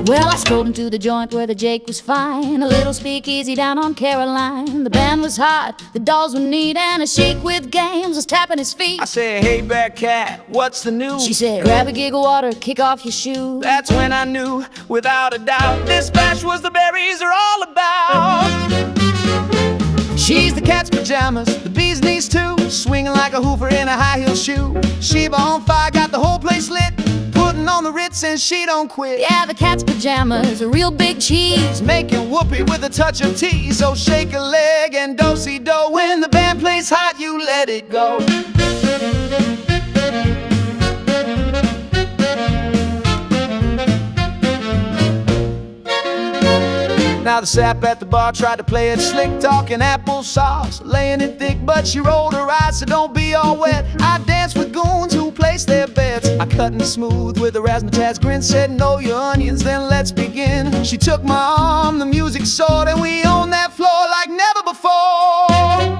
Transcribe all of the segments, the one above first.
Well, I strolled into the joint where the Jake was fine, a little speakeasy down on Caroline. The band was hot, the dolls were neat, and a sheik with games was tapping his feet. I said, hey bear cat, what's the news? She said, grab a gig of water, kick off your shoes. That's when I knew, without a doubt, this bash was the berries are all about. She's the cat's pajamas, the bee's knees too, swinging like a hoover in a high-heel shoe. Sheba on fire, got the whole place lit, putting on the Ritz and she don't quit. Yeah, the cat's pajamas, a real big cheese, making whoopee with a touch of tea. So shake a leg and do-si-do. When the band plays hot, you let it go. Now the sap at the bar tried to play it slick, talking applesauce, laying it thick, but she rolled her eyes, so don't be all wet. I danced with goons who placed their bets. I cut and smooth with a razzmatazz grin, said know your onions, then let's begin. She took my arm, the music soared, and we owned that floor like never before.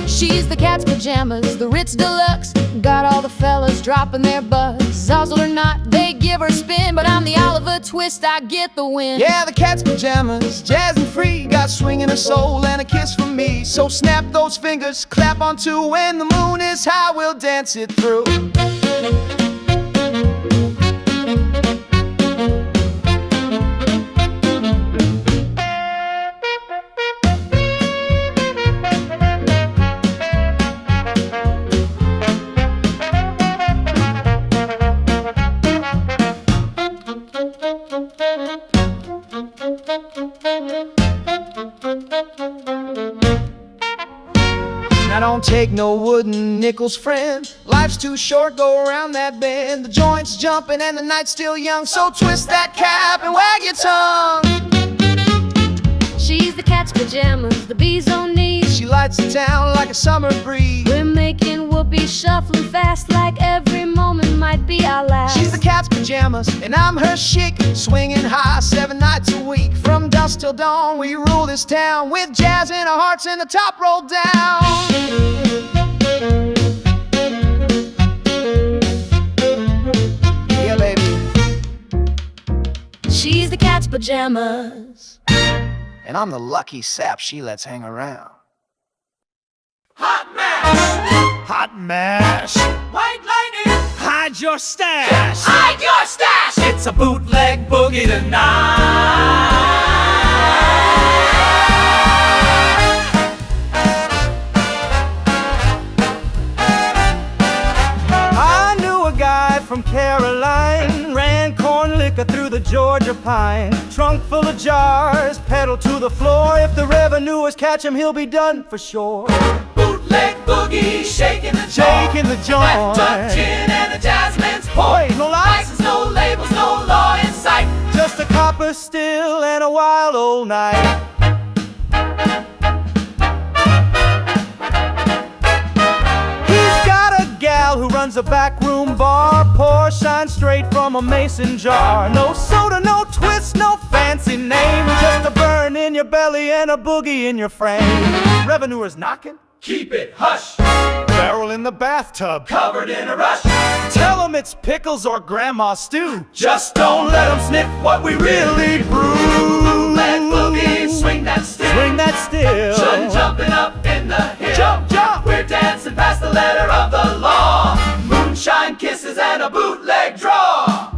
She's the cat's pajamas, the Ritz Deluxe, got all the fellas dropping their bucks. Zuzzle or not, they give her spin, but I'm the Oliver Twist, I get the win. Yeah, the cat's pajamas, jazz and free, got swing in her soul and a kiss from me. So snap those fingers, clap on two, when the moon is high, we'll dance it through. I don't take no wooden nickels, friend. Life's too short, go around that bend. The joint's jumping and the night's still young, so twist that cap and wag your tongue. She's the cat's pajamas, the bee's on knees. She lights the town like a summer breeze. We're making whoopee, shuffling fast, like every moment might be our last. She's the cat's pajamas, and I'm her chic, swinging high 7 nights a week. From dusk till dawn, we rule this town, with jazz in our hearts and the top rolled down. Yeah, baby. She's the cat's pajamas, and I'm the lucky sap she lets hang around. Hot mash! Hot mash! White lightning! Hide your stash! Hide your stash! It's a bootleg boogie tonight! I knew a guy from Caroline, ran corn liquor through the Georgia pine. Trunk full of jars, pedal to the floor. If the revenuers catch him, he'll be done for sure. Bootleg boogie, shaking the Shaking the joint. Wrapped up gin and a jazzman's pour. Wait, no lights? License, no labels, no law in sight. Just a copper still and a wild old night. He's got a gal who runs a backroom bar, pour shine straight from a mason jar. No soda, no twist, no fancy name, just a burn in your belly and a boogie in your frame. Revenuers knocking, Keep it hush, barrel in the bathtub, covered in a rush. tell 'em it's pickles or grandma's stew. Just don't let them sniff what we really brew. Bootleg boogie, swing that stick. Swing that still. Shouldn't jumping up in the hill. Jump, jump. We're dancing past the letter of the law. Moonshine kisses and a bootleg draw.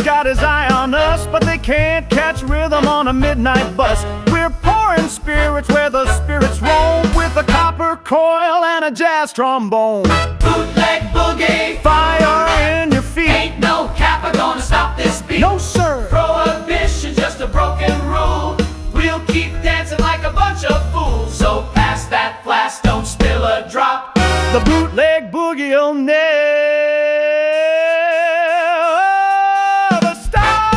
Got his eye on us, but they can't catch rhythm on a midnight bus. We're pouring spirits where the spirits roam, with a copper coil and a jazz trombone. Bootleg boogie, Fire in your feet. ain't no capper gonna stop this beat. No sir. Prohibition, just a broken rule. We'll keep dancing like a bunch of fools. So pass that flask, don't spill a drop. The bootleg boogie'll never stop.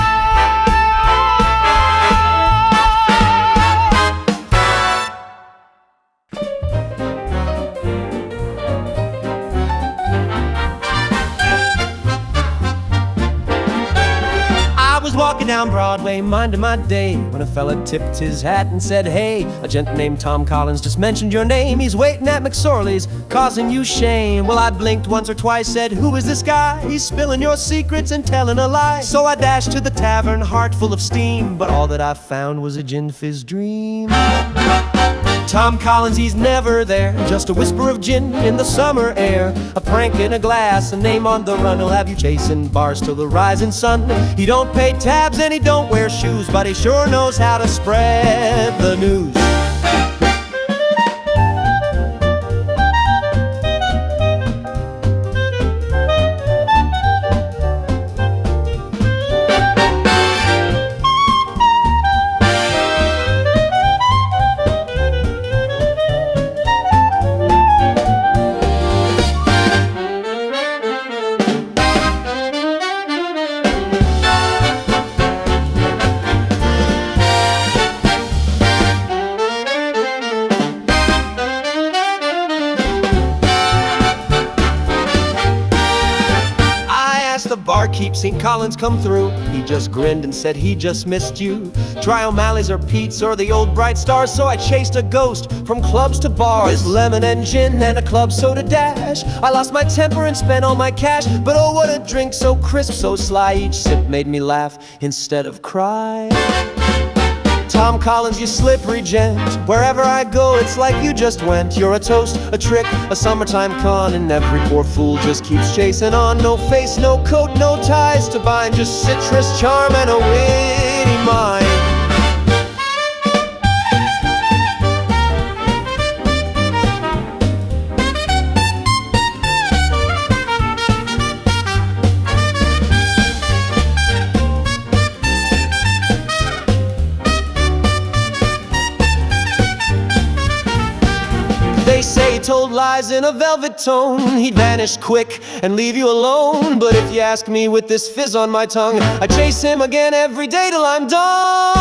I was walking down Broadway, minding my day, when a fella tipped his hat and said, "Hey, a gent named Tom Collins just mentioned your name. He's waiting at McSorley's, causing you shame." Well, I blinked once or twice, said, "Who is this guy? He's spilling your secrets and telling a lie." So I dashed to the tavern, heart full of steam, but all that I found was a gin fizz dream. Tom Collins, he's never there, just a whisper of gin in the summer air. A prank in a glass, a name on the run, he'll have you chasing bars till the rising sun. He don't pay tabs and he don't wear shoes, but he sure knows how to spread the news. The barkeep seen Collins come through. He just grinned and said he just missed you. Try O'Malley's or Pete's or the old Bright Stars. So I chased a ghost from clubs to bars, lemon and gin and a club soda dash. I lost my temper and spent all my cash, but oh, what a drink, so crisp, so sly. Each sip made me laugh instead of cry. Tom Collins, you slippery gent. Wherever I go, it's like you just went. You're a toast, a trick, a summertime con, and every poor fool just keeps chasing on. No face, no coat, no ties to bind, just citrus charm and a witty mind. They say he told lies in a velvet tone. He'd vanish quick and leave you alone. But if you ask me with this fizz on my tongue, I chase him again every day till I'm done.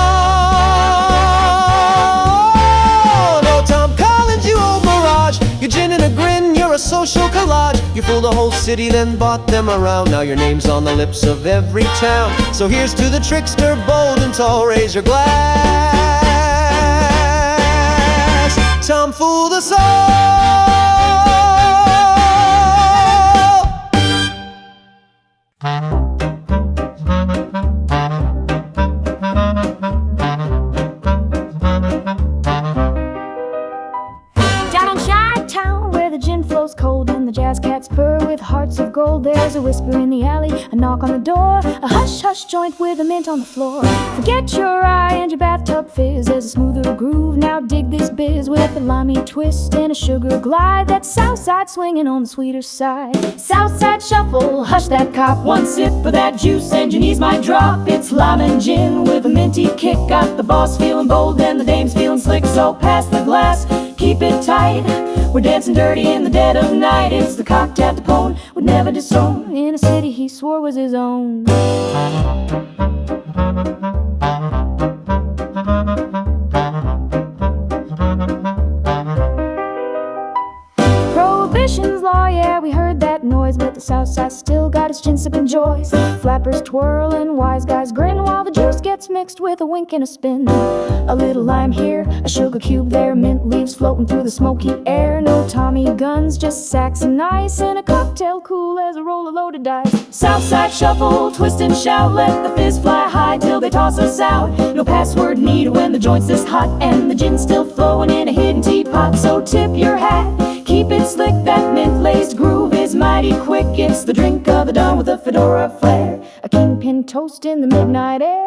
Oh, Tom Collins, you old mirage. Your gin and a grin, you're a social collage. You fooled the whole city, then bought them around. Now your name's on the lips of every town. So here's to the trickster, bold and tall. Raise your glass. Tom fooled us all. Down on Chi-Town, where the gin flows cold and the jazz cats purr with hearts of gold, there's a whisper in the alley, a knock on the door, a hush-hush joint with a mint on the floor. Forget your eye and your bathtub fizz, there's a smoother groove, now dig this biz with a limey twist and a sugar glide. That's Southside swinging on the sweeter side. Southside shuffle, hush that cop, one sip of that juice and your knees might drop. It's lime and gin with a minty kick, got the boss feeling bold and the dame's feeling slick, so pass the glass, keep it tight. We're dancing dirty in the dead of night. It's the cocktail Capone would never disown in a city he swore was his own. Prohibition's law, yeah, we heard that noise, but the Southside still got its gin-sipping joys. Flappers twirl and wise guys grin while the juice gets mixed with a wink and a spin. A little lime here, a sugar cube there, mint leaves floating through the smoky air. No Tommy guns, just sacks and ice, and a cocktail cool as a roll of loaded dice. Southside shuffle, twist and shout, let the fizz fly high till they toss us out. No password needed when the joint's this hot, and the gin's still flowing in a hidden teapot. So tip your hat, keep it slick, that mint-laced groove is mighty quick. It's the drink of the dawn with a fedora flair, a kingpin toast in the midnight air.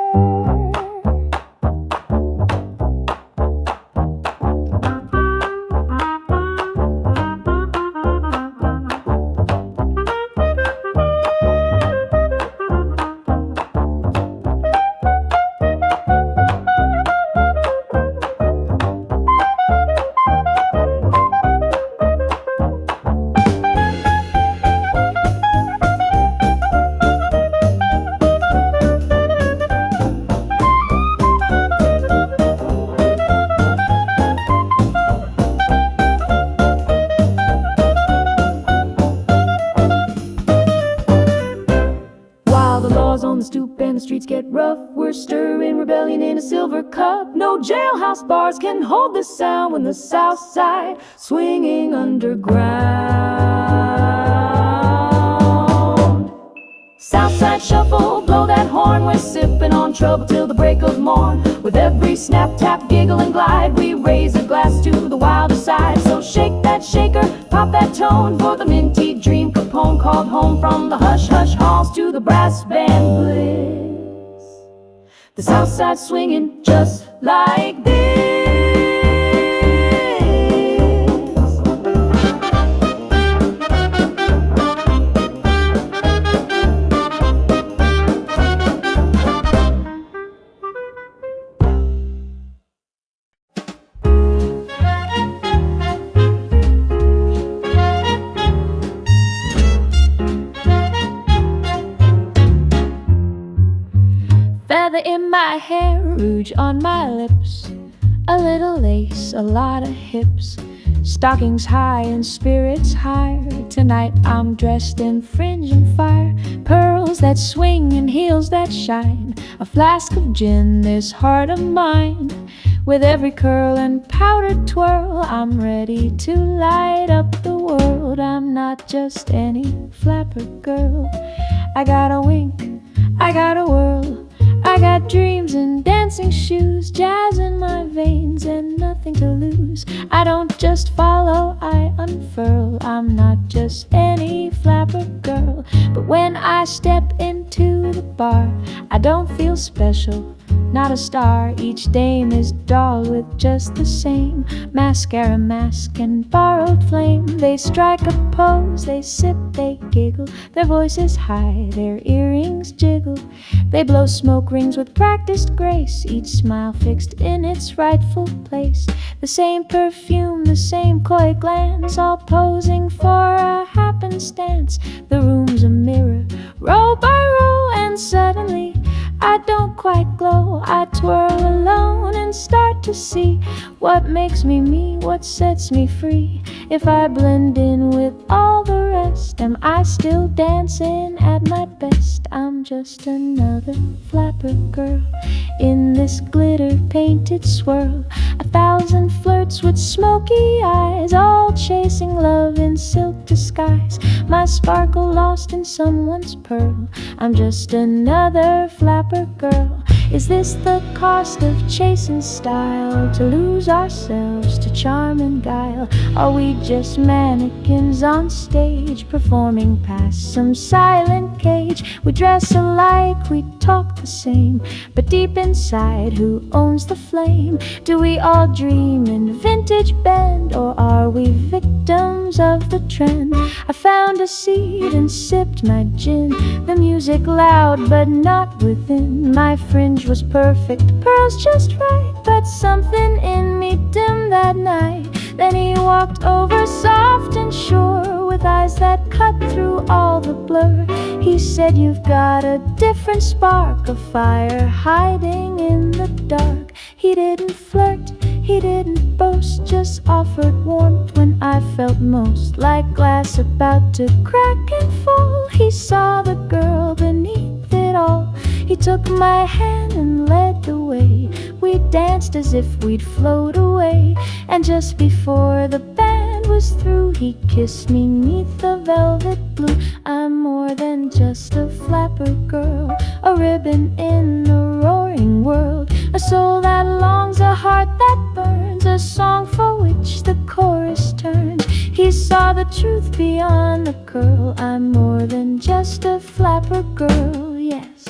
laws on the stoop and the streets get rough. We're stirring rebellion in a silver cup. No jailhouse bars can hold this sound when the Southside swinging underground. Southside shuffle, blow that horn. We're sipping on trouble till the break of morn. With every snap, tap, giggle and glide, we raise a glass to the wilder side. So shake that shaker, pop that tone for the minty dream Capone called home. From the hush-hush halls to the brass band bliss, the Southside swinging just like this. Feather in my hair, rouge on my lips, a little lace, a lot of hips, stockings high and spirits higher. Tonight I'm dressed in fringe and fire, pearls that swing and heels that shine, a flask of gin, this heart of mine. With every curl and powdered twirl, I'm ready to light up the world. I'm not just any flapper girl. I got a wink, I got a whirl, I got dreams and dancing shoes, jazz in my veins and nothing to lose. I don't just follow, I unfurl. I'm not just any flapper girl. But when I step into the bar, I don't feel special, not a star. Each dame is doll with just the same mascara mask and borrowed flame. They strike a pose, they sip, they giggle, their voices high, their earrings jiggle. They blow smoke rings with practiced grace, each smile fixed in its rightful place. The same perfume, the same coy glance, all posing for a happenstance. The room's a mirror, row by row, and suddenly I don't quite glow. I twirl alone and start to see what makes me me, what sets me free. If I blend in with all the rest, am I still dancing at my best? I'm just another flapper girl in this glitter-painted swirl. 1,000 flirts with smoky eyes, all chasing love in silk disguise. My sparkle lost in someone's pearl. I'm just another flapper girl. Is this the cost of chasing style? To lose ourselves to charm and guile? Are we just mannequins on stage, performing past some silent cage? We dress alike, we talk the same, but deep inside, who owns the flame? Do we all dream in vintage bend, or are we victims of the trend? I found a seat and sipped my gin, the music loud but not within. My fringe was perfect, pearls just right, but something in me dimmed that night. Then he walked over soft and sure, with eyes that cut through all the blur. He said, "You've got a different spark, a fire hiding in the dark." He didn't flirt, he didn't boast, just offered warmth when I felt most like glass about to crack and fall. He saw the girl beneath it all. He took my hand and led the way. We danced as if we'd float away, and just before the band was through, he kissed me 'neath the velvet blue. I'm more than just a flapper girl, a ribbon in a roaring world, a soul that longs, a heart that burns, a song for which the chorus turns. He saw the truth beyond the curl. I'm more than just a flapper girl, yes.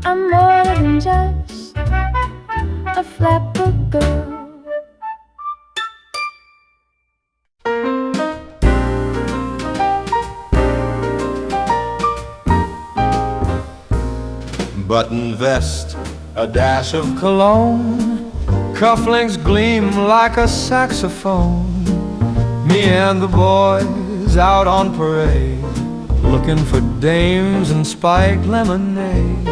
I'm more than just a flapper girl. Button vest, a dash of cologne, cufflinks gleam like a saxophone. Me and the boys out on parade, looking for dames and spiked lemonade.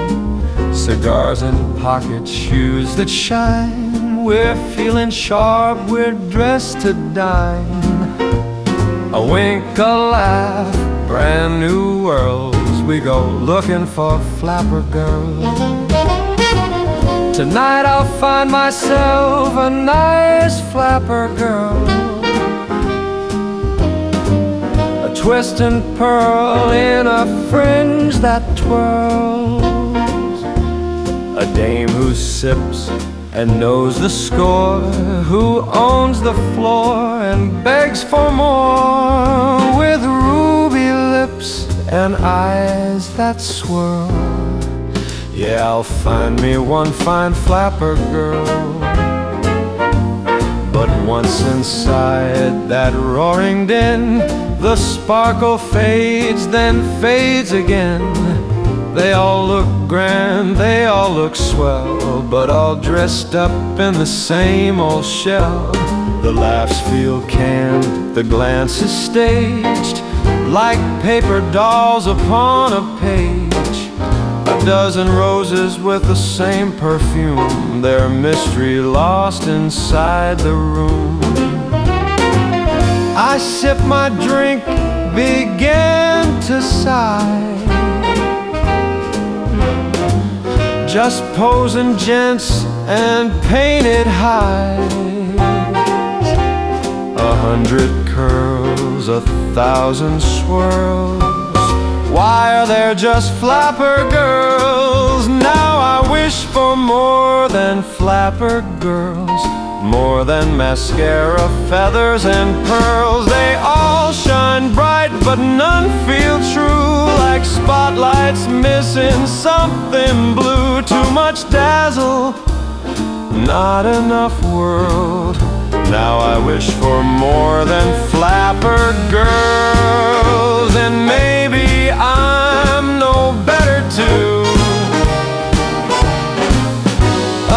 Cigars in pockets, shoes that shine. We're feeling sharp, we're dressed to dine. A wink, a laugh, brand new worlds. We go looking for flapper girls. Tonight I'll find myself a nice flapper girl, a twist and pearl in a fringe that twirls, a dame who sips and knows the score, who owns the floor and begs for more, with ruby lips and eyes that swirl. Yeah, I'll find me one fine flapper girl. But once inside that roaring din, the sparkle fades, then fades again. They all look grand, they all look swell, but all dressed up in the same old shell. The laughs feel canned, the glance is staged, like paper dolls upon a page. A dozen roses with the same perfume, their mystery lost inside the room. I sip my drink, began to sigh, just posing gents and painted highs. 100 curls, 1,000 swirls. Why are there just flapper girls? Now I wish for more than flapper girls, more than mascara, feathers and pearls. They all shine bright, but none feel true, like spotlights missing something blue. Too much dazzle, not enough world. Now I wish for more than flapper girls, and maybe I'm no better too.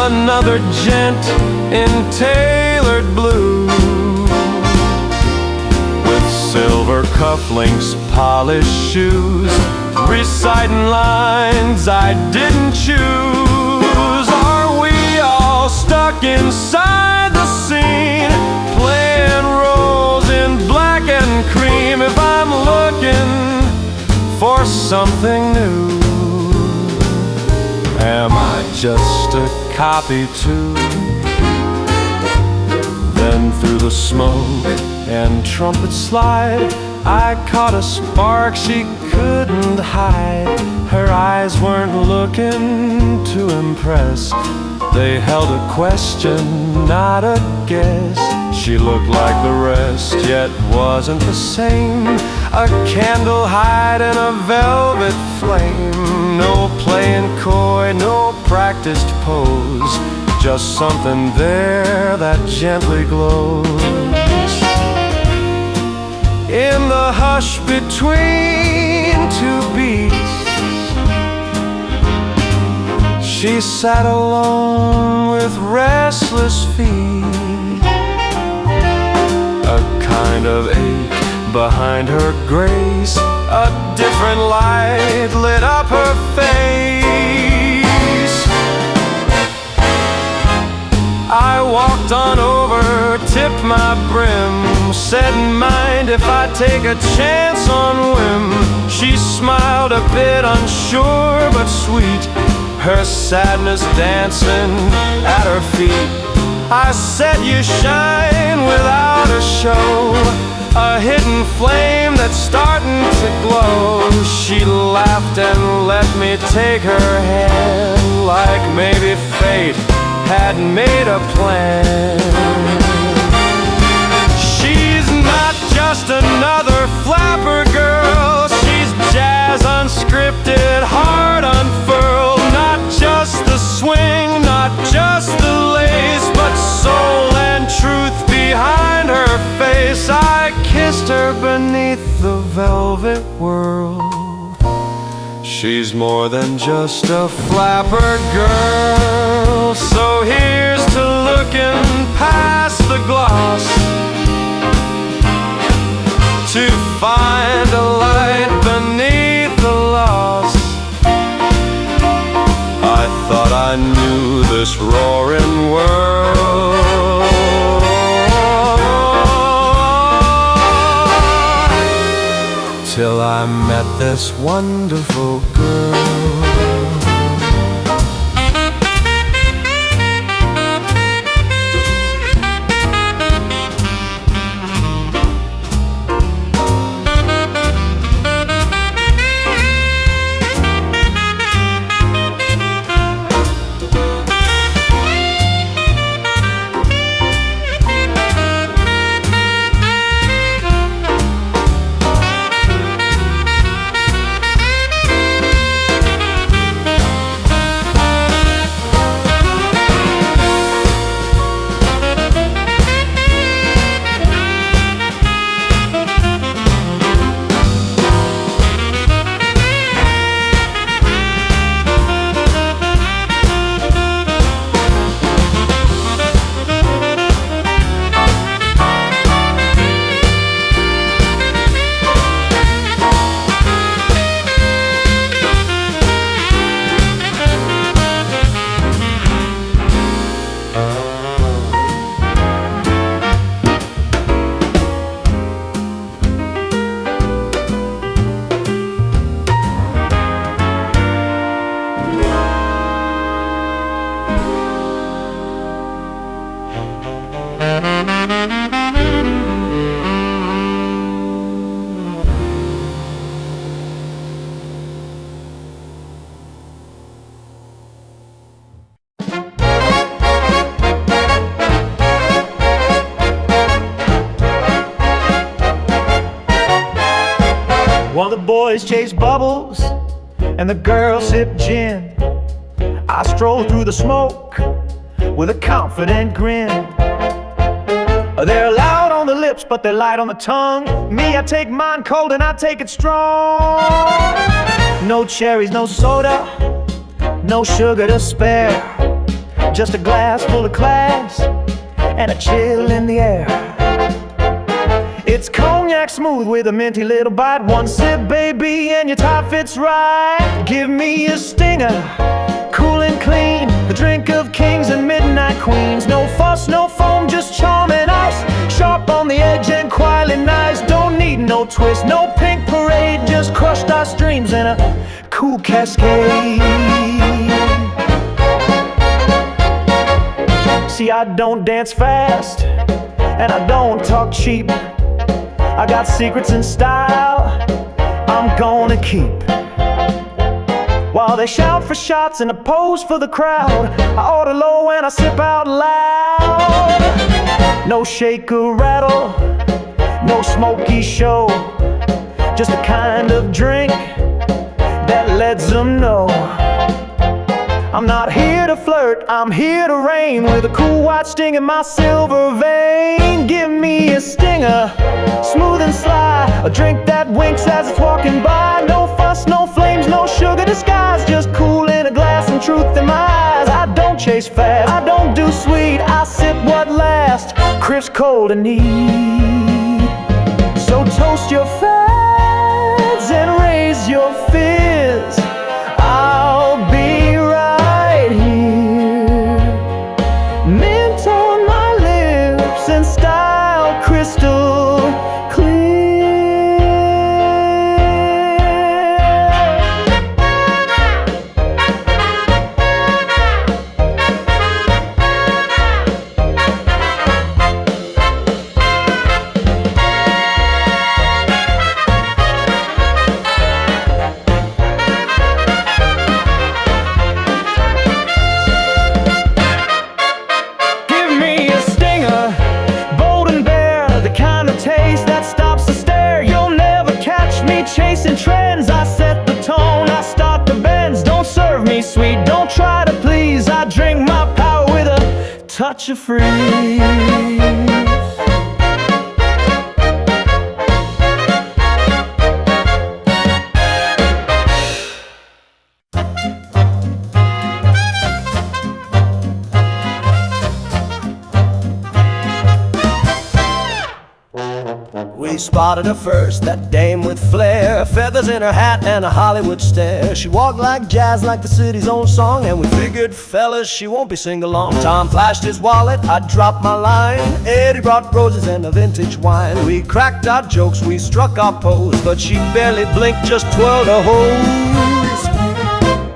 Another gent in tailored blue, with silver cufflinks, polished shoes, reciting lines I didn't choose. Are we all stuck inside the scene, playing roles in black and cream? If I'm looking for something new, am I just a copy too? Then through the smoke and trumpet slide, I caught a spark she couldn't hide. Her eyes weren't looking to impress, they held a question, not a guess. She looked like the rest, yet wasn't the same. A candle hiding a velvet flame. No playing coy, no practiced pose, just something there that gently glows. In the hush between two beats, she sat alone with restless feet. A kind of ache behind her grace, a different light lit up her face. I walked on over, tipped my brim, said mind if I take a chance on whim. She smiled a bit unsure but sweet, her sadness dancing at her feet. I said you shine without a show, a hidden flame that's starting to glow. She laughed and let me take her hand, like maybe fate had made a plan. She's not just another flapper girl, she's jazz unscripted, heart unfurled. Not just the swing, not just the lace, but soul and truth behind her face. I kissed her beneath the velvet world. She's more than just a flapper girl. So here's to looking past the gloss, to find a light beneath the loss. I thought I knew this roaring world. till I met this wonderful girl. While the boys chase bubbles and the girls sip gin, I stroll through the smoke with a confident grin. They're loud on the lips, but they're light on the tongue. Me, I take mine cold and I take it strong. No cherries, no soda, no sugar to spare. Just a glass full of class and a chill in the air. It's cognac smooth with a minty little bite. One sip, baby, and your tie fits right. Give me a stinger, cool and clean, the drink of kings and midnight queens. No fuss, no foam, just charm and ice. Sharp on the edge and quietly nice. Don't need no twist, no pink parade, just crushed ice streams in a cool cascade. See, I don't dance fast and I don't talk cheap. I got secrets and style I'm gonna keep. While they shout for shots and a pose for the crowd, I order low and I sip out loud. No shake or rattle, no smoky show, just the kind of drink that lets them know I'm not here to flirt, I'm here to reign, with a cool white sting in my silver vein. Give me a stinger, smooth and sly, a drink that winks as it's walking by. No fuss, no flames, no sugar disguise, just cool in a glass and truth in my eyes. I don't chase fast, I don't do sweet, I sip what lasts, crisp, cold and neat. So toast your fads and raise your fizz, I'll be right here. Mint on my lips and style crystal clear. Give me a stinger, bold and bare, the kind of taste that stops the stare. You'll never catch me chasing trends. I set the tone, I start the bends. Don't serve me sweet, don't try to please. I drink my power with a touch of freeze. We spotted her first, that dame with flair, feathers in her hat and a Hollywood stare. She walked like jazz, like the city's own song, and we figured, fellas, she won't be sing-along. Tom flashed his wallet, I dropped my line. Eddie brought roses and a vintage wine. We cracked our jokes, we struck our pose, but she barely blinked, just twirled her hose.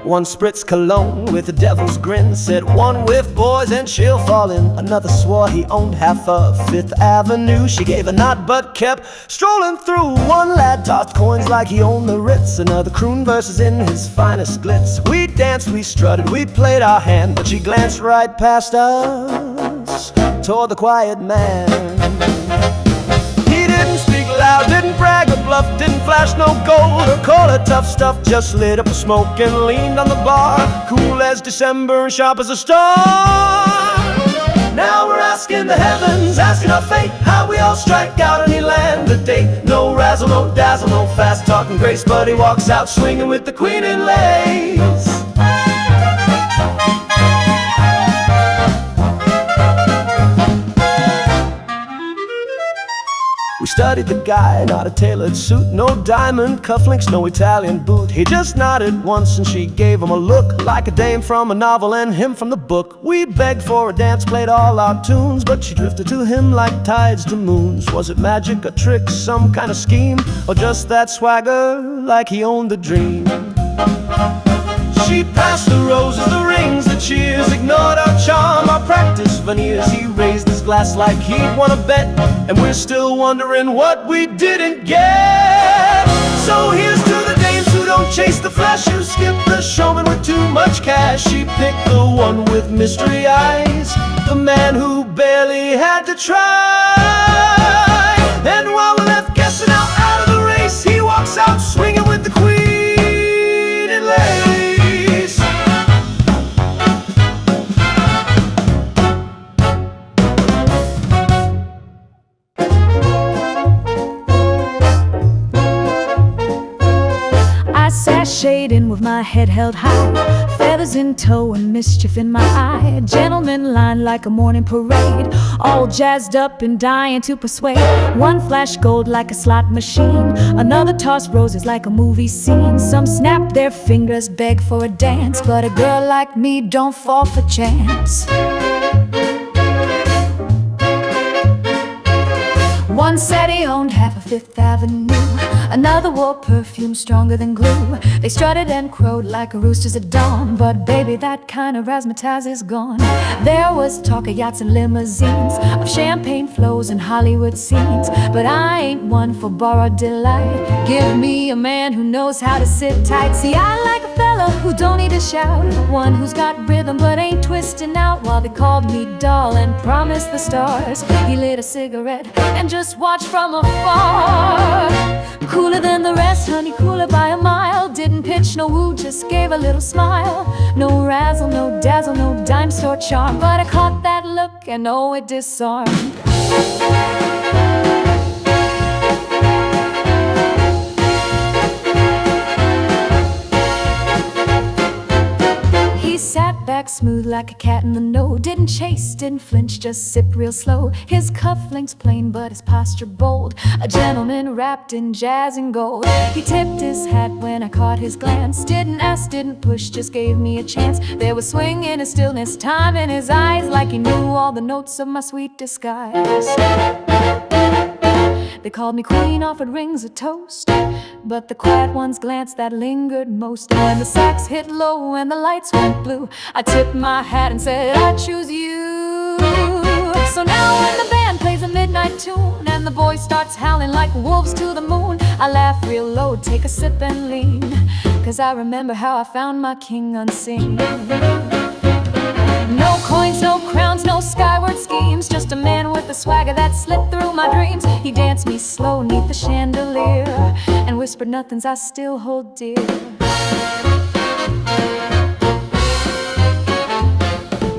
One spritz cologne with a devil's grin, said one whiff, boys, and she'll fall in. Another swore he owned half of Fifth Avenue. She gave a nod but kept strolling through. One lad tossed coins like he owned the Ritz. Another crooned verses in his finest glitz. We danced, we strutted, we played our hand, but she glanced right past us toward the quiet man. He didn't speak loud, didn't brag or bluff, didn't flash no gold or call it tough stuff. Just lit up a smoke and leaned on the bar, cool as December and sharp as a star. Now we're asking the heavens, asking our fate, how we all strike out and he land the date. No razzle, no dazzle, no fast talking grace, but he walks out swinging with the queen in lace. We studied the guy, not a tailored suit, no diamond cufflinks, no Italian boot. He just nodded once and she gave him a look like a dame from a novel and him from the book. We begged for a dance, played all our tunes, but she drifted to him like tides to moons. Was it magic, a trick, some kind of scheme, or just that swagger like he owned the dream? She passed the roses, the rings, the cheers, ignored our charm, our practice veneers. He raised his glass like he'd won a bet, and we're still wondering what we didn't get. So here's to the dames who don't chase the flash, who skip the showman with too much cash. She picked the one with mystery eyes, the man who barely had to try. And while we're left guessing out of the race, he walks out swinging with the queen in lace. Sashayed in with my head held high, feathers in tow and mischief in my eye. A gentleman lined like a morning parade, all jazzed up and dying to persuade. One flashed gold like a slot machine, another tossed roses like a movie scene. Some snapped their fingers, begged for a dance, but a girl like me don't fall for chance. One said he owned half of Fifth Avenue, another wore perfume stronger than glue. They strutted and crowed like roosters at dawn, but baby, that kind of razzmatazz is gone. There was talk of yachts and limousines, of champagne flows and Hollywood scenes, but I ain't one for borrowed delight. Give me a man who knows how to sit tight. See, I like a fella who don't need to shout, one who's got rhythm but ain't twisting out. While they called me doll and promised the stars, he lit a cigarette and just watched from afar. Cooler than the rest, honey, cooler by a mile. Didn't pitch no woo, just gave a little smile. No razzle, no dazzle, no dime store charm, but I caught that look and oh, it disarmed. He sat back smooth like a cat in the know, didn't chase, didn't flinch, just sip real slow. His cufflinks plain but his posture bold, a gentleman wrapped in jazz and gold. He tipped his hat when I caught his glance, didn't ask, didn't push, just gave me a chance. There was swing in his stillness, time in his eyes, like he knew all the notes of my sweet disguise. They called me queen, offered rings of toast, but the quiet one's glance that lingered most. When the sax hit low and the lights went blue, I tipped my hat and said, I choose you. So now when the band plays a midnight tune and the boy starts howling like wolves to the moon, I laugh real low, take a sip and lean, 'cause I remember how I found my king unseen. No coins, no crowns, no skyward schemes, just a man with a swagger that slipped through my dreams. He danced me slow 'neath the chandelier and whispered nothings I still hold dear.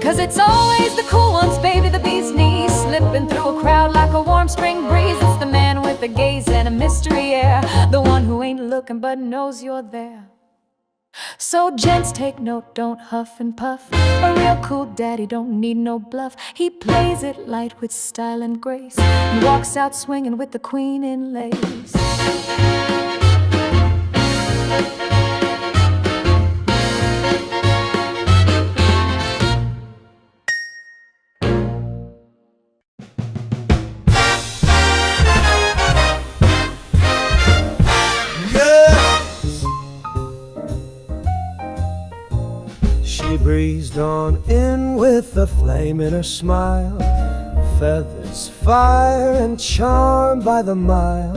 'Cause it's always the cool ones, baby, the bee's knees, slipping through a crowd like a warm spring breeze. It's the man with a gaze and a mystery air, the one who ain't looking but knows you're there. So gents, take note, don't huff and puff. A real cool daddy don't need no bluff. He plays it light with style and grace, and walks out swinging with the queen in lace. She breezed on in with a flame in her smile, feathers, fire, and charm by the mile.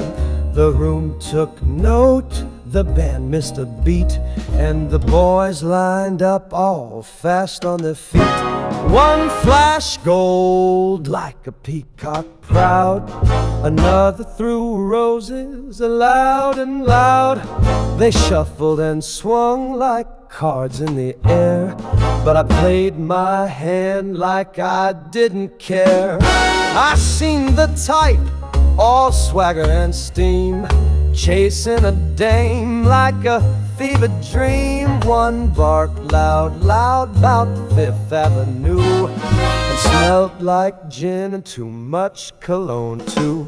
The room took note, the band missed a beat, and the boys lined up all fast on their feet. One flash gold like a peacock proud, another threw roses loud and loud. They shuffled and swung like cards in the air, but I played my hand like I didn't care. I seen the type, all swagger and steam, chasing a dame like a fevered dream. One barked loud, loud about Fifth Avenue, and smelled like gin and too much cologne too.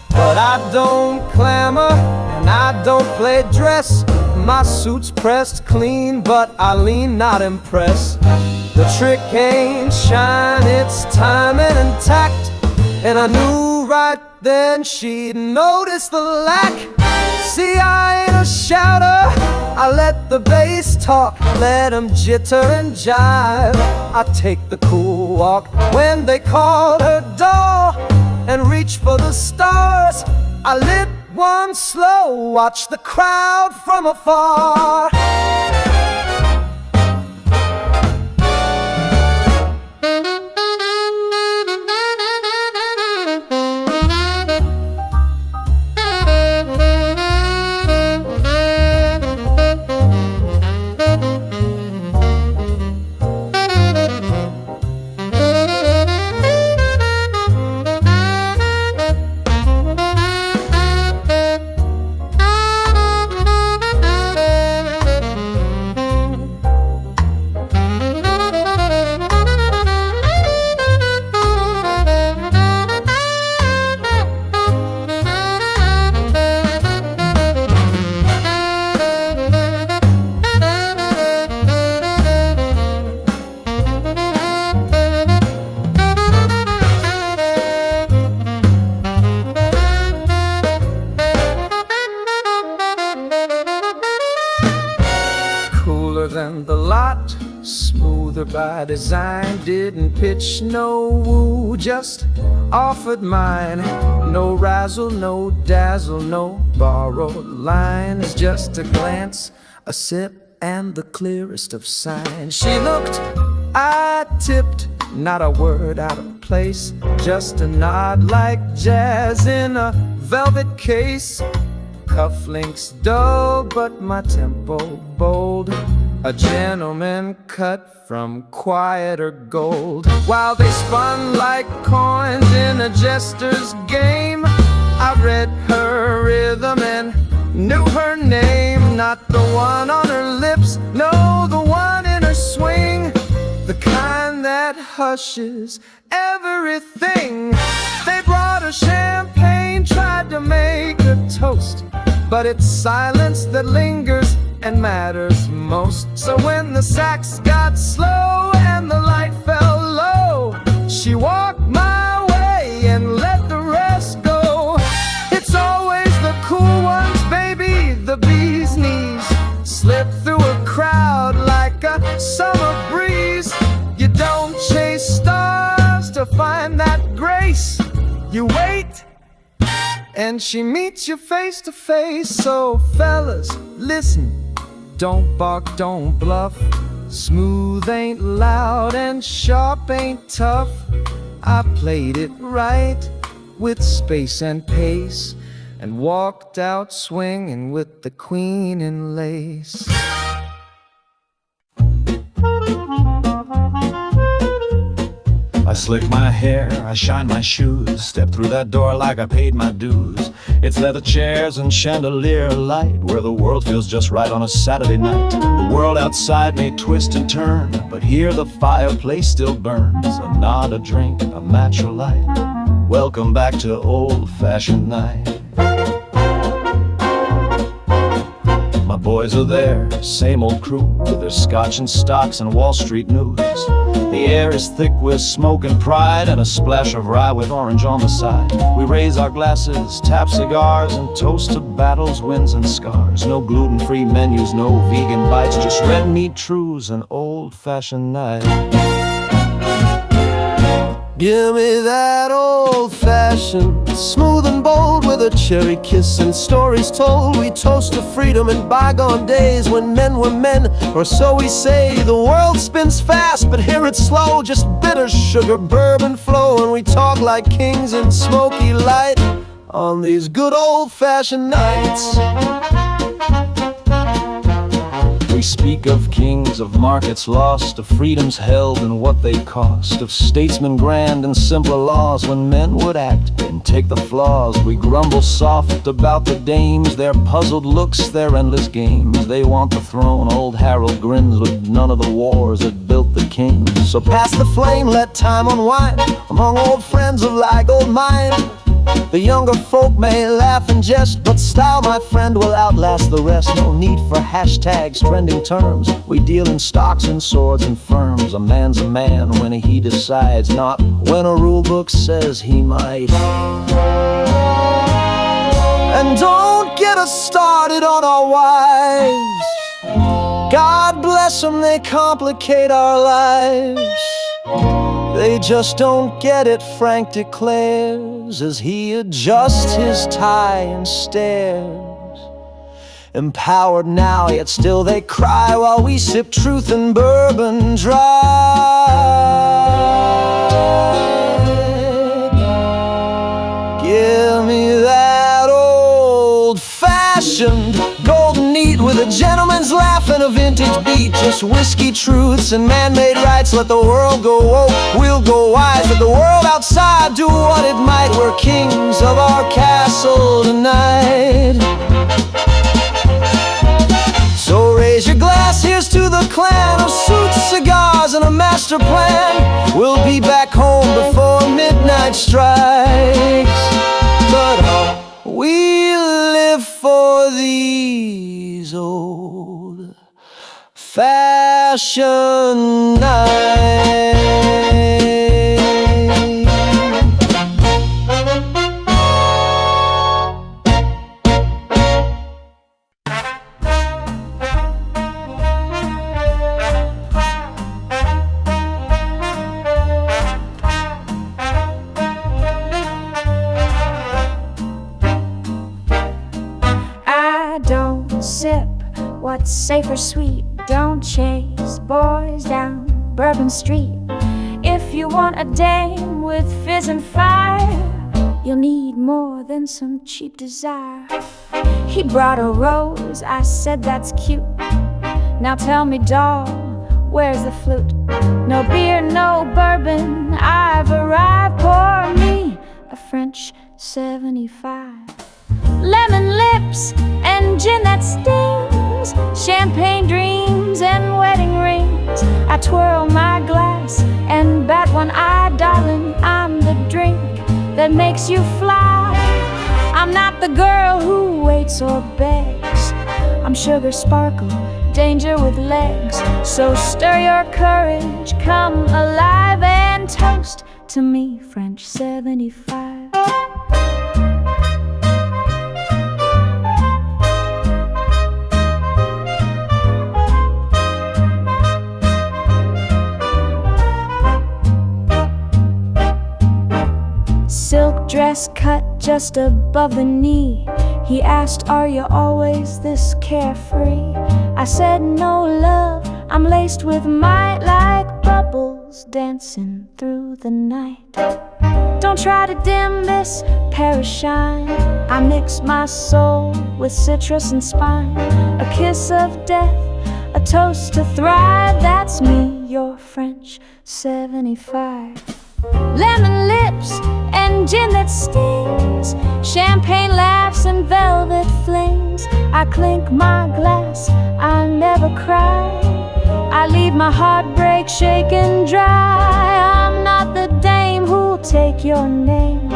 But I don't clamor and I don't play dress. My suit's pressed clean, but I lean not impressed. The trick ain't shine, it's timing and tact, and I knew right then she'd notice the lack. See, I ain't a shouter, I let the bass talk, let 'em jitter and jive. I take the cool walk when they call her doll, and reach for the stars. I lit one slow, watch the crowd from afar. Than the lot, smoother by design. Didn't pitch no woo, just offered mine. No razzle, no dazzle, no borrowed lines. Just a glance, a sip, and the clearest of signs. She looked, I tipped, not a word out of place, just a nod like jazz in a velvet case. Cufflinks dull, but my tempo bold, a gentleman cut from quieter gold. While they spun like coins in a jester's game, I read her rhythm and knew her name. Not the one on her lips, no, the one in her swing, the kind that hushes everything. They brought her champagne, tried to make a toast, but it's silence that lingers and matters most. So when the sax got slow and the light fell low, she walked my way and let the rest go. It's always the cool ones, baby, the bee's knees, slip through a crowd like a summer breeze. You don't chase stars to find that grace, you wait and she meets you face to face. So fellas, listen, don't bark, don't bluff. Smooth ain't loud and sharp ain't tough. I played it right with space and pace, and walked out swinging with the queen in lace. I slick my hair, I shine my shoes, step through that door like I paid my dues. It's leather chairs and chandelier light, where the world feels just right on a Saturday night. The world outside may twist and turn, but here the fireplace still burns. A nod, a drink, a match, a light. Welcome back to old-fashioned night. My boys are there, same old crew, with their scotch and stocks and Wall Street news. The air is thick with smoke and pride, and a splash of rye with orange on the side. We raise our glasses, tap cigars, and toast to battles, wins, and scars. No gluten-free menus, no vegan bites, just red meat truths and old-fashioned night. Give me that old-fashioned, smooth and bold, with a cherry kiss and stories told. We toast to freedom in bygone days when men were men, or so we say. The world spins fast, but here it's slow, just bitter sugar, bourbon flow. And we talk like kings in smoky light on these good old-fashioned nights. We speak of kings, of markets lost, of freedoms held and what they cost, of statesmen grand and simpler laws when men would act and take the flaws. We grumble soft about the dames, their puzzled looks, their endless games. They want the throne, old Harold grins, with none of the wars that built the kings. So pass the flame, let time unwind among old friends of like old mind. The younger folk may laugh and jest, but style, my friend, will outlast the rest. No need for hashtags, trending terms. We deal in stocks and swords and firms. A man's a man when he decides, not when a rule book says he might. And don't get us started on our wives. God bless them, they complicate our lives. They just don't get it, Frank declares, as he adjusts his tie and stares. Empowered now, yet still they cry, while we sip truth and bourbon dry. Give me that old-fashioned golden neat, with a gentleman's laugh and a vintage beat. Just whiskey truths and man-made rights. Let the world go woke, we'll go wise. Let the world outside do what it might. We're kings of our castle tonight. So raise your glass, here's to the clan of suits, cigars, and a master plan. We'll be back home before midnight strikes. But we live for these old-fashioned nights. I don't sip what's safe or sweet. Don't chase boys down Bourbon Street. If you want a dame with fizz and fire, you'll need more than some cheap desire. He brought a rose, I said that's cute. Now tell me, doll, where's the flute? No beer, no bourbon, I've arrived. Pour me a French 75. Lemon lips and gin that stings, champagne dreams and wedding rings. I twirl my glass and bat one eye, darling, I'm the drink that makes you fly. I'm not the girl who waits or begs. I'm sugar sparkle, danger with legs. So stir your courage, come alive, and toast to me, French 75. Silk dress cut just above the knee. He asked, are you always this carefree? I said, no, love, I'm laced with might, like bubbles dancing through the night. Don't try to dim this Paris shine. I mix my soul with citrus and spine. A kiss of death, a toast to thrive. That's me, your French 75. lemon lips and gin that stings, champagne laughs and velvet flings. I clink my glass, I never cry, I leave my heartbreak shaken dry. I'm not the dame who'll take your name,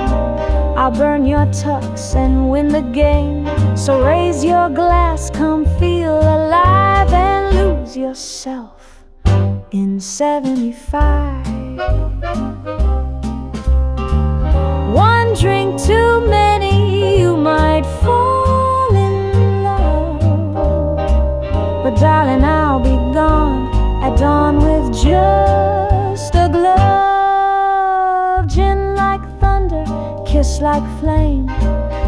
I'll burn your tux and win the game. So raise your glass, come feel alive and lose yourself in 75. One drink too many, you might fall in love. But darling, I'll be gone at dawn with just a glove. Gin like thunder, kiss like flame,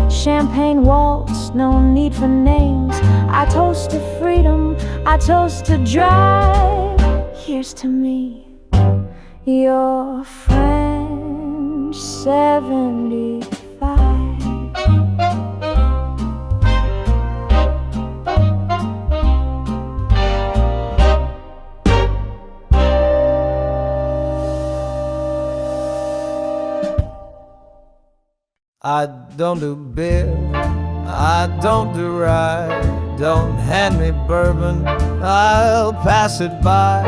champagne waltz, no need for names. I toast to freedom, I toast to drive. Here's to me, your French 75. I don't do beer, I don't do rye. Don't hand me bourbon, I'll pass it by.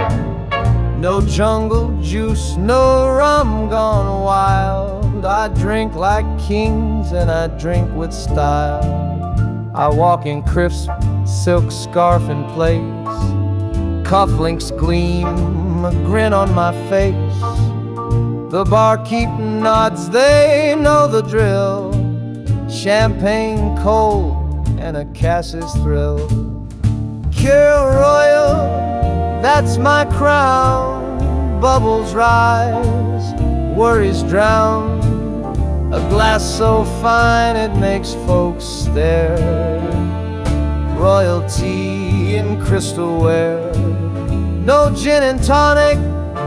No jungle juice, no rum gone wild. I drink like kings and I drink with style. I walk in crisp silk scarf in place, cufflinks gleam, a grin on my face. The barkeep nods, they know the drill. Champagne cold and a Cassis thrill. Kir Royal, that's my crown. Bubbles rise, worries drown. A glass so fine it makes folks stare. Royalty in crystalware. No gin and tonic,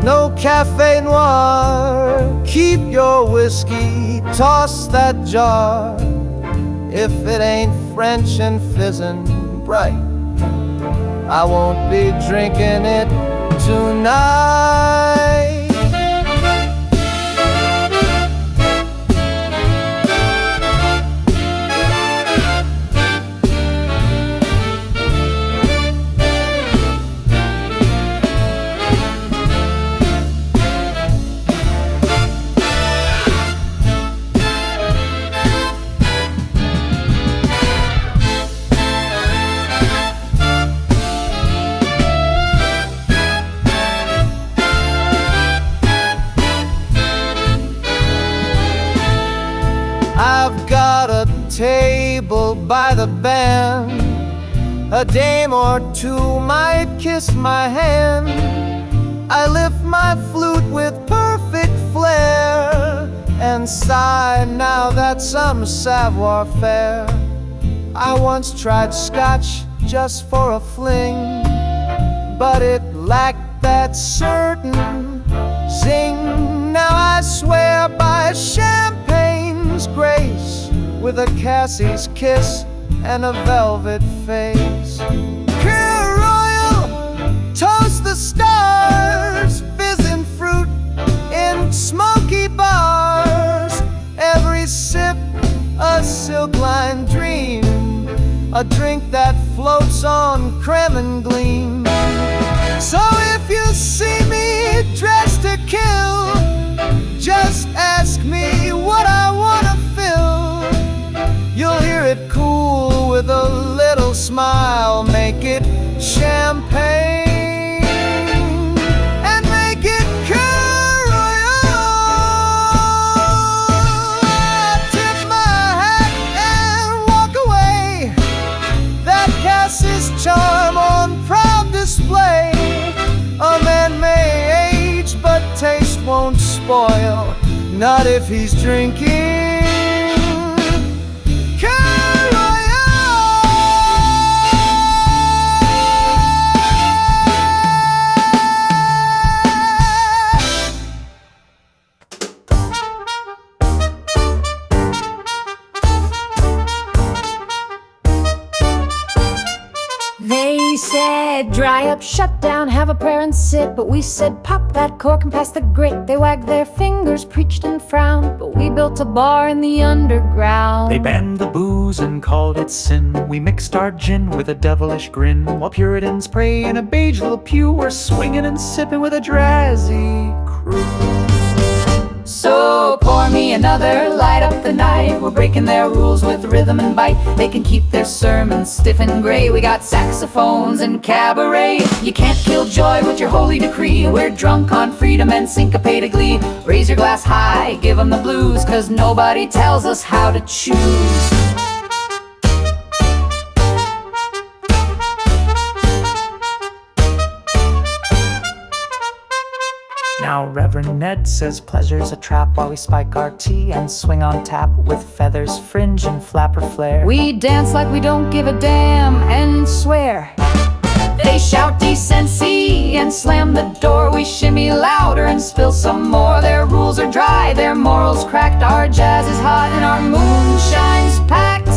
no cafe noir. Keep your whiskey, toss that jar. If it ain't French and fizzing bright, I won't be drinking it tonight. I've got a table by the band. A dame or two might kiss my hand. I lift my flute with perfect flair and sigh now that some savoir faire. I once tried scotch just for a fling, but it lacked that certain zing. Now I swear by champagne's grace, with a Cassie's kiss and a velvet face. Kir Royal, toast the stars, fizzing fruit in smoky bars. Every sip a silk-lined dream, a drink that floats on creme and gleam. So if you see me dressed to kill, just ask me what I wanna fill. You'll hear it cool with a little smile. Make it champagne and make it Kir Royal. I tip my hat and walk away, that Cassie's charm on proud display. A man may age, but taste won't spoil, not if he's drinking Kir They said, dry up, shut down, have a prayer and sit. But we said, pop that cork and pass the grit. They wagged their fingers, preached and frowned, but we built a bar in the underground. They banned the booze and called it sin. We mixed our gin with a devilish grin, while Puritans pray in a beige little pew. We're swinging and sipping with a drowsy crew. So pour me another, light up the night. We're breaking their rules with rhythm and bite. They can keep their sermons stiff and gray. We got saxophones and cabaret. You can't kill joy with your holy decree. We're drunk on freedom and syncopated glee. Raise your glass high, give 'em the blues, 'cause nobody tells us how to choose. Now Reverend Ned says pleasure's a trap, while we spike our tea and swing on tap with feathers, fringe, and flapper flare. We dance like we don't give a damn and swear. They shout decency and slam the door. We shimmy louder and spill some more. Their rules are dry, their morals cracked. Our jazz is hot and our moonshine's packed.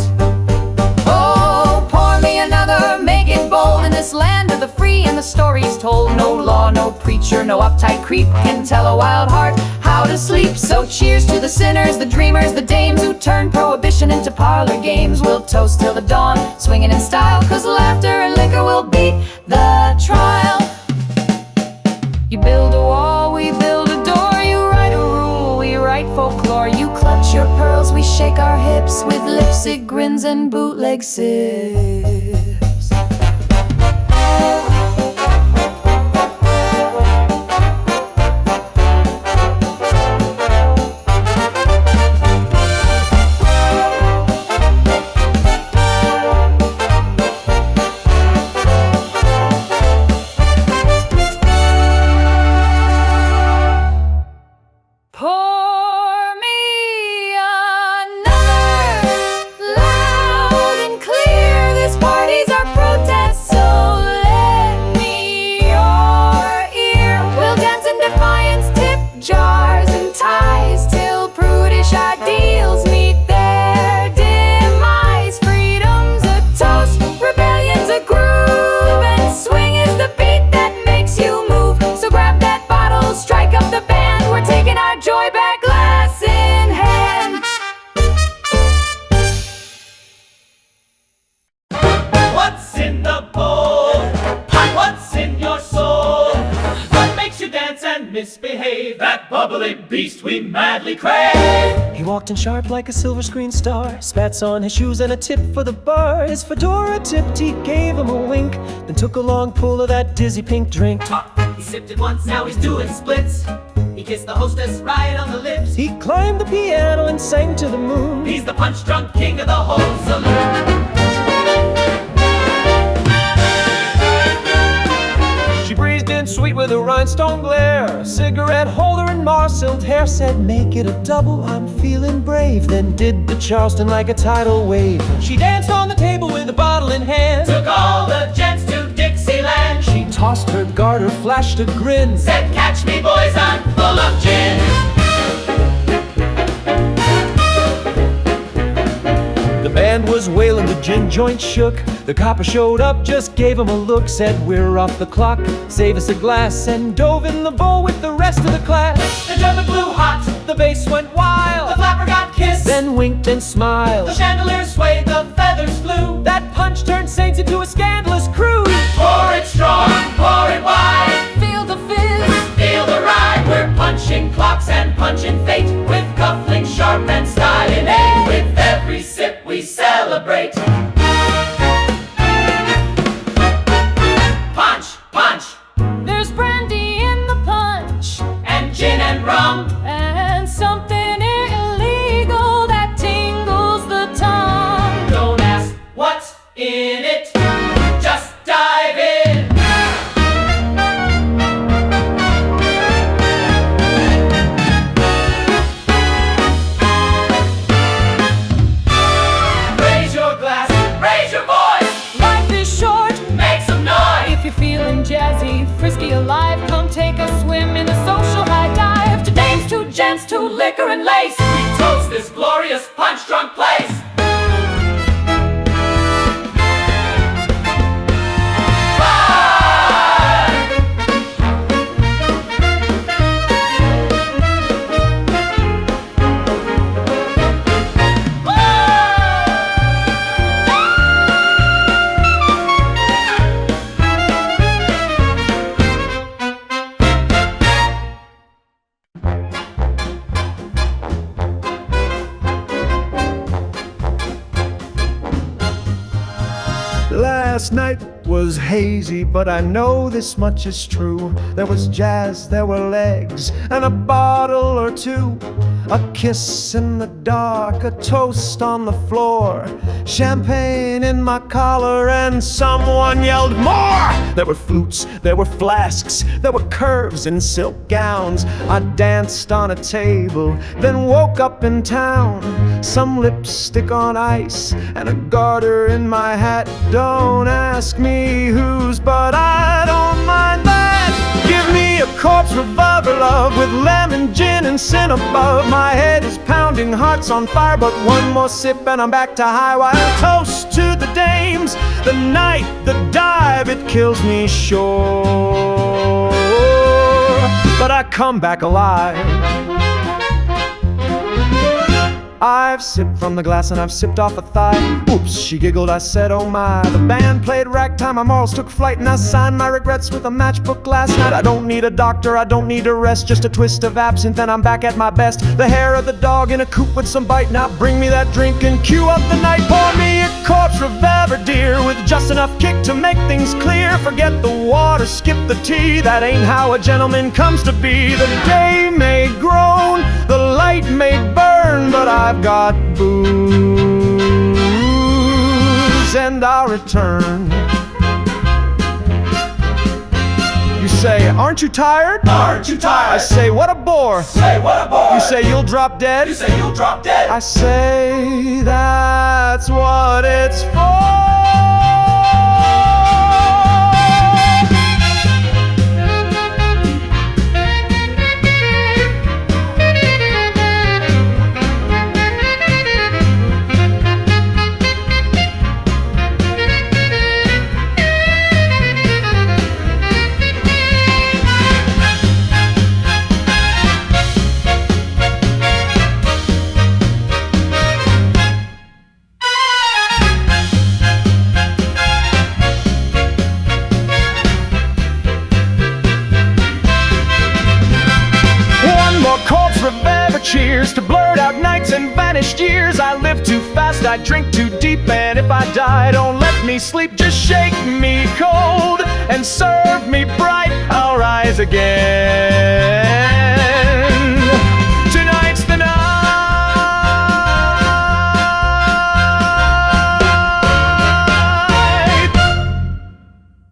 Oh, pour me another, make it bold. In this land of the free and the stories told. No law, no preacher, no uptight creep can tell a wild heart how to sleep. So cheers to the sinners, the dreamers, the dames who turn prohibition into parlor games. We'll toast till the dawn, swinging in style, 'cause laughter and liquor will beat the trial. You build a wall, we build a door. You write a rule, we write folklore. You clutch your pearls, we shake our hips with lipstick grins and bootleg sips. Misbehave, that bubbly beast we madly crave. He walked in sharp like a silver screen star, spats on his shoes and a tip for the bar. His fedora tipped, he gave him a wink, then took a long pull of that dizzy pink drink. He sipped it once, now he's doing splits. He kissed the hostess right on the lips. He climbed the piano and sang to the moon. He's the punch-drunk king of the whole saloon. She breezed in sweet with a rhinestone glare, a cigarette holder and marceled hair. Said, make it a double, I'm feeling brave. Then did the Charleston like a tidal wave. She danced on the table with a bottle in hand. Took all the gents to Dixieland. She tossed her garter, flashed a grin. Said, catch me boys, I'm full of gin. The band was wailing, the gin joint shook. The copper showed up, just gave him a look. Said, we're off the clock, save us a glass. And dove in the bowl with the rest of the class. The drummer blew hot, the bass went wild. the flapper got kissed, Then winked and smiled. the chandelier swayed, the feathers flew. That punch turned saints into a scandalous crew. Pour it strong, pour it wide. Feel the fizz, Feel the ride, we're punching clocks and punching fate. With cufflinks sharp and style innate. With every sip we celebrate. Punch, punch, There's brandy in the punch, and gin and rum. and something illegal that tingles the tongue. Don't ask what's in it, just dive in. Raise your glass, raise your voice, Life is short, make some noise. if you're feeling jazzy, frisky, alive, come take a swim in the social high dive. To dames, to gents, to liquor and lace. We toast this glorious punch-drunk place. night was hazy, but I know this much is true. There was jazz, there were legs, and a bottle or two. A kiss in the dark, a toast on the floor, champagne in my collar, and someone yelled more! There were flutes, there were flasks, there were curves in silk gowns. I danced on a table, then woke up in town. Some lipstick on ice, and a garter in my hat. Don't ask me whose, but I don't mind that. Give me a corpse revolver, love, with lemon, gin, and sin above. My head is pounding, heart's on fire, but one more sip and I'm back to high. While toast to the dames, the night, the dive, it kills me sure, but I come back alive. I've sipped from the glass and I've sipped off a thigh. Oops, she giggled, I said, oh my. The band played ragtime, my morals took flight, and I signed my regrets with a matchbook last night. I don't need a doctor, I don't need a rest, just a twist of absinthe and I'm back at my best. The hair of the dog in a coop with some bite. Now bring me that drink and cue up the night. Pour me a corpse revolver, dear, with just enough kick to make things clear. Forget the water, skip the tea, that ain't how a gentleman comes to be. The day may groan, the light may burn, but I've got booze and I'll return. You say, aren't you tired? Aren't you tired? I say, what a bore. Say what a bore. You say, you'll drop dead. You say you'll drop dead. I say, that's what it's for. Cheers to blurred out nights and vanished years. I live too fast, I drink too deep, and if I die, don't let me sleep. Just shake me cold and serve me bright. I'll rise again.